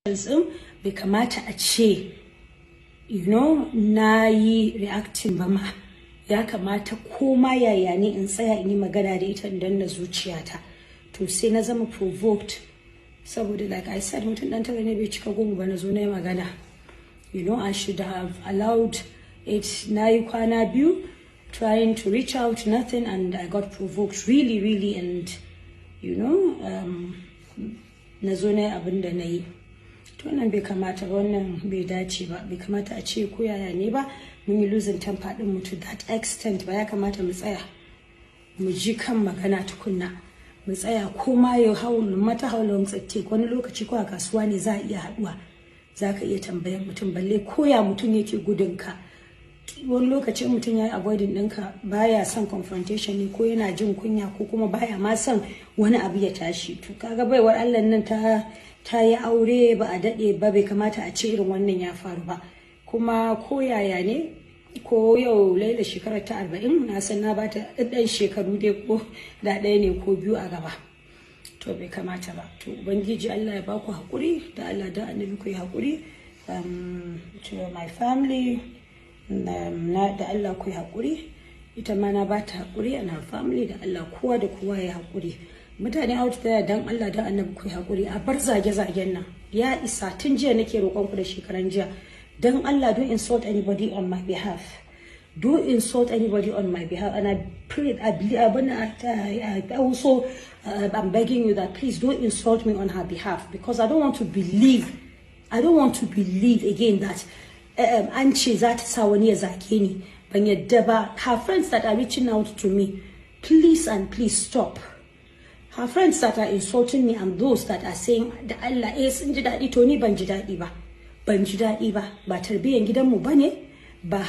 din bai kamata a ce na yi reacting ba ma, ya kamata koma yaya ne in tsaya in yi magana da ita dan na zuciyata. To sai na zama provoked saboda like I said mutum dan tare ne bai cika gungu ba, na zo na yi magana. I should have allowed it. Na yi kwana biyu trying to reach out, nothing, and I got provoked really, and na zo na yi abin da na yi. To wannan bai kamata ba, wannan bai dace ba, bai kamata a ce ko yaya ne ba mun yi losing temper din mu to that extent ba. Ya kamata mu tsaya mu ji kan magana tukunna, mu tsaya koma ya haulu mata haulun tsatte. Wani lokaci ko a kasuwa ne za a iya haduwa, za ka iya tambayar mutum, balle koya mutum yake gudun ka. Wani lokacin mutum ya yi avoiding ɗinka, baya son confrontation ne, ko yana jin kunya, ko kuma baya ma son wani abu ya tashi. To kaga baiwar Allah nan ta yi aure ba a daɗe ba, bai kamata a ce irin wannan ya faru ba. Kuma ko yaya ne, ko yau Laila shekarar ta 40, na san na bata ɗan shekaru dai ko da ɗaya ne ko biyu a gaba. To bai kamata ba. To ubangiji Allah ya baku hakuri, da Allah da annabi ku yi hakuri. To my family, da Allah ku yi hakuri, ita ma na bata hakuri, and her family, da Allah kowa da kowa ya hakuri. Mutane out there, dan Allah da annabi ku yi hakuri, a bar zage-zagen nan ya isa. Tun jiya nake roƙon ku da shekaran jiya, dan Allah don't insult anybody on my behalf. Don't insult anybody on my behalf. And I pray, I also I'm begging you that please don't insult me on her behalf, because I don't want to believe again that an ce za ta sa wani ya zake ni. Ban yadda ba. Her friends that are reaching out to me, please and please stop. Her friends that are insulting me and those that are saying da Allah sun ji daɗi, to ni ban ji daɗi ba, ba tarbiyyar gidanmu bane ba.